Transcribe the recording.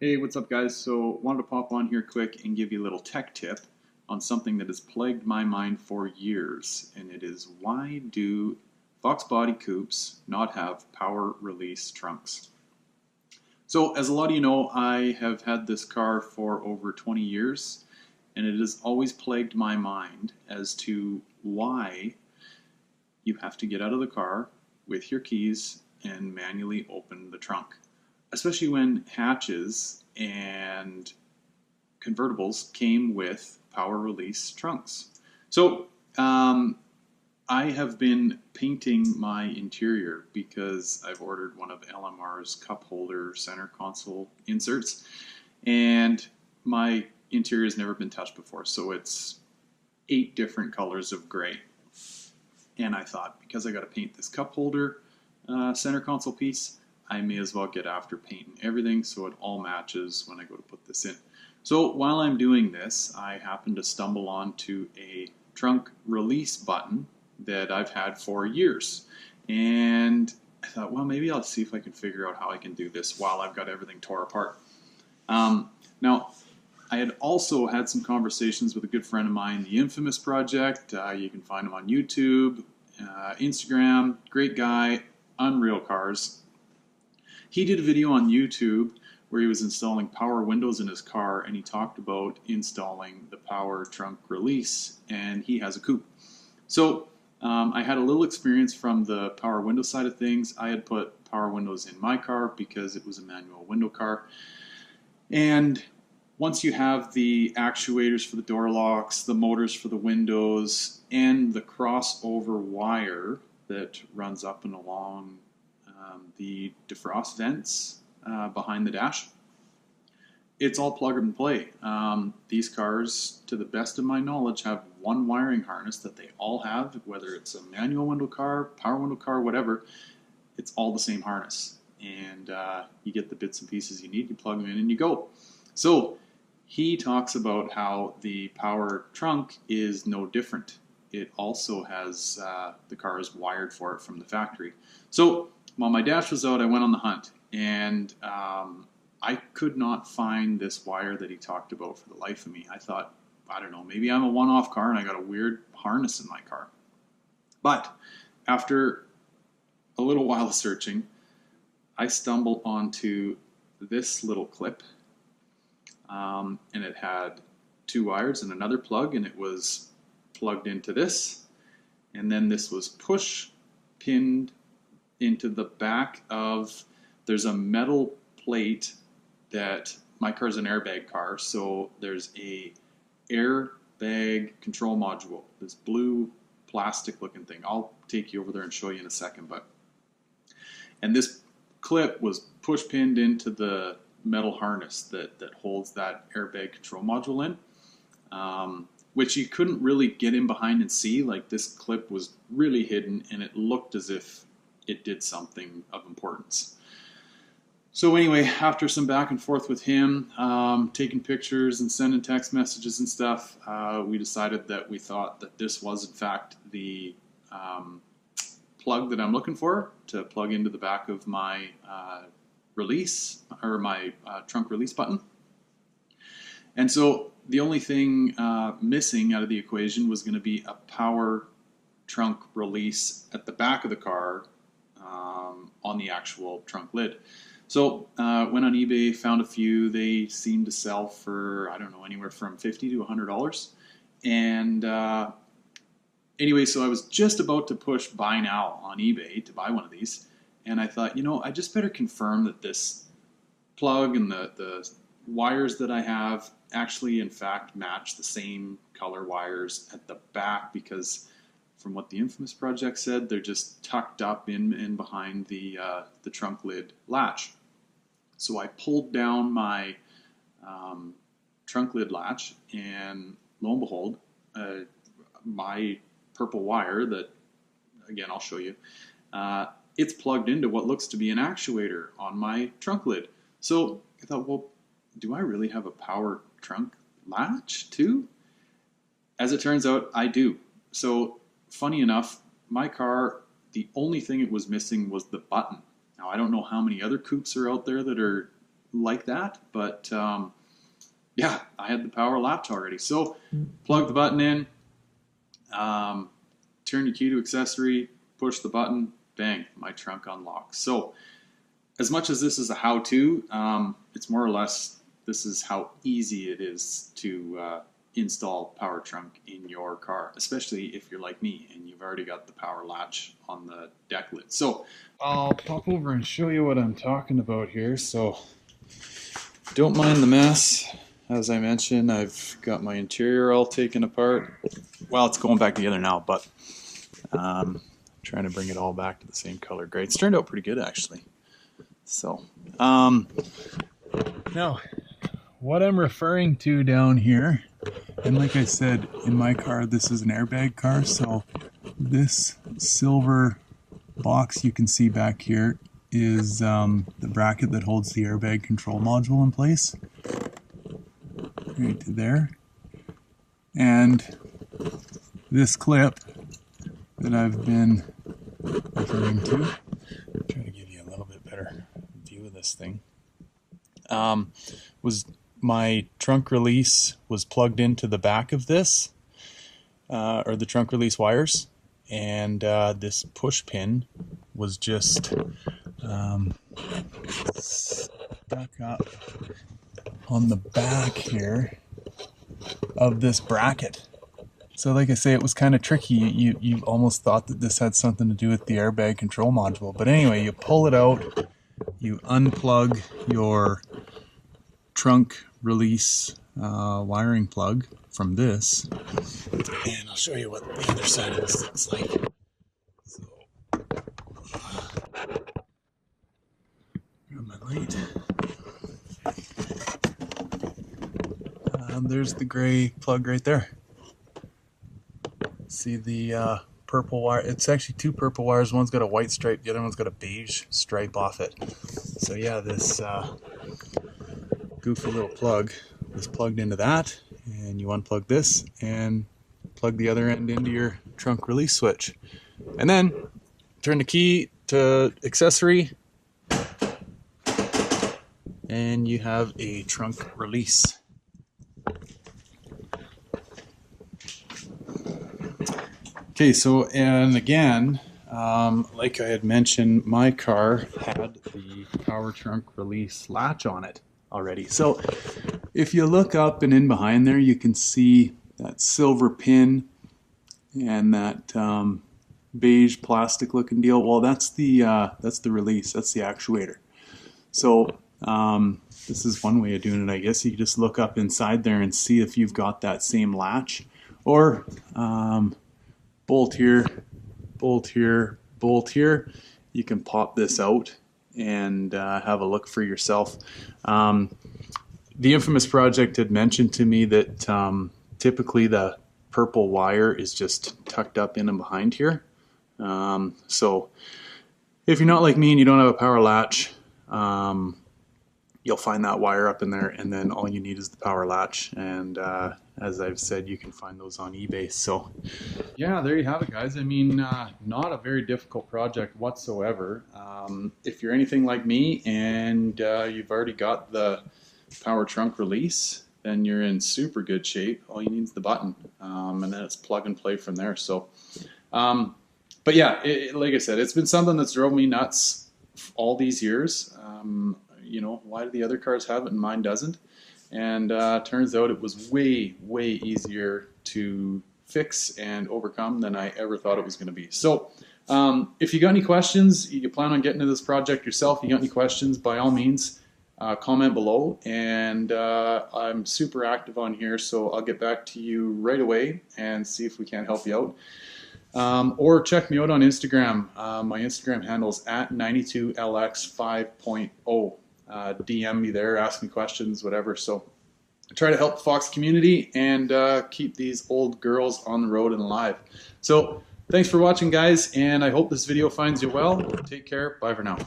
Hey, what's up guys? So wanted to pop on here quick and give you a little tech tip on something that has plagued my mind for years, and it is why do Foxbody coupes not have power release trunks? So as a lot of you know, I have had this car for over 20 years, and it has always plagued my mind as to why you have to get out of the car with your keys and manually open the trunk, especially when hatches and convertibles came with power release trunks. So I have been painting my interior because I've ordered one of LMR's cup holder center console inserts, and my interior has never been touched before, so it's 8 different colors of gray. And I thought, because I got to paint this cup holder center console piece, I may as well get after painting everything so it all matches when I go to put this in. So while I'm doing this, I happen to stumble onto a trunk release button that I've had for years. And I thought, well, maybe I'll see if I can figure out how I can do this while I've got everything tore apart. Now, I had also had some conversations with a good friend of mine, the Infamous Project. You can find him on YouTube, Instagram, great guy, unreal cars. He did a video on YouTube where he was installing power windows in his car, and he talked about installing the power trunk release, and he has a coupe. So I had a little experience from the power window side of things. I had put power windows in my car because it was a manual window car. And once you have the actuators for the door locks, the motors for the windows, and the crossover wire that runs up and along the defrost vents behind the dash, it's all plug and play. These cars, to the best of my knowledge, have one wiring harness that they all have, whether it's a manual window car, power window car, whatever, it's all the same harness. And you get the bits and pieces you need, you plug them in and you go. So he talks about how the power trunk is no different. It also has, the car is wired for it from the factory. So while my dash was out, I went on the hunt, and I could not find this wire that he talked about for the life of me. I thought, I don't know, maybe I'm a one-off car and I got a weird harness in my car. But after a little while of searching, I stumbled onto this little clip, and it had 2 wires and another plug, and it was plugged into this, and then this was push pinned into the back of, there's a metal plate that, my car's an airbag car, so there's a airbag control module, this blue plastic looking thing. I'll take you over there and show you in a second. And this clip was push pinned into the metal harness that holds that airbag control module in, which you couldn't really get in behind and see. Like, this clip was really hidden, and it looked as if it did something of importance. So anyway, after some back and forth with him, taking pictures and sending text messages and stuff, we decided that we thought that this was in fact the plug that I'm looking for to plug into the back of my release, or my trunk release button. And so the only thing missing out of the equation was going to be a power trunk release at the back of the car, on the actual trunk lid. So went on eBay, found a few. They seemed to sell for, I don't know, anywhere from $50 to $100. And anyway, so I was just about to push buy now on eBay to buy one of these. And I thought, I just better confirm that this plug and the wires that I have actually, in fact, match the same color wires at the back, because from what the Infamous Project said, they're just tucked up in behind the trunk lid latch. So I pulled down my trunk lid latch, and lo and behold, my purple wire that, again, I'll show you, it's plugged into what looks to be an actuator on my trunk lid. So I thought, well, do I really have a power trunk latch too? As it turns out, I do. So funny enough, my car, the only thing it was missing was the button. Now, I don't know how many other coupes are out there that are like that, but yeah, I had the power latch already. So plug the button in, turn your key to accessory, push the button, bang, my trunk unlocks. So as much as this is a how-to, it's more or less this is how easy it is to install power trunk in your car, especially if you're like me and you've already got the power latch on the deck lid. So I'll pop over and show you what I'm talking about here. So don't mind the mess. As I mentioned, I've got my interior all taken apart. Well, it's going back together now, but trying to bring it all back to the same color gray. It's turned out pretty good, actually. So, now, what I'm referring to down here, and like I said, in my car, this is an airbag car, so this silver box you can see back here is the bracket that holds the airbag control module in place. Right to there. And this clip that I've been referring to, I'll try to give you a little bit better view of this thing, was my trunk release was plugged into the back of this, or the trunk release wires, and this push pin was just stuck up on the back here of this bracket. So like I say, it was kind of tricky. You almost thought that this had something to do with the airbag control module. But anyway, you pull it out, you unplug your trunk release wiring plug from this, and I'll show you what the other side of this looks like. So, grab my light. There's the gray plug right there. See the purple wire? It's actually two purple wires. One's got a white stripe, the other one's got a beige stripe off it. So yeah, this goofy little plug is plugged into that, and you unplug this and plug the other end into your trunk release switch. And then turn the key to accessory, and you have a trunk release. Okay, so, and again, like I had mentioned, my car had the power trunk release latch on it already. So if you look up and in behind there, you can see that silver pin and that beige plastic looking deal. Well, that's the release, that's the actuator. So this is one way of doing it, I guess. You can just look up inside there and see if you've got that same latch, or bolt here, bolt here, bolt here. You can pop this out and have a look for yourself. The Infamous Project had mentioned to me that typically the purple wire is just tucked up in and behind here. So if you're not like me and you don't have a power latch, you'll find that wire up in there, and then all you need is the power latch. And as I've said, you can find those on eBay. So yeah, there you have it, guys. I mean, not a very difficult project whatsoever. If you're anything like me and you've already got the power trunk release, then you're in super good shape. All you need is the button, and then it's plug and play from there. So but yeah, like I said, it's been something that's drove me nuts all these years. You know, why do the other cars have it and mine doesn't? And turns out it was way, way easier to fix and overcome than I ever thought it was going to be. So if you got any questions, you plan on getting to this project yourself, you got any questions, by all means, comment below. And I'm super active on here, so I'll get back to you right away and see if we can't help you out. Or check me out on Instagram. My Instagram handle is @92lx5.0. DM me there, ask me questions, whatever. So I try to help the Fox community and keep these old girls on the road and alive. So thanks for watching, guys, and I hope this video finds you well. Take care. Bye for now.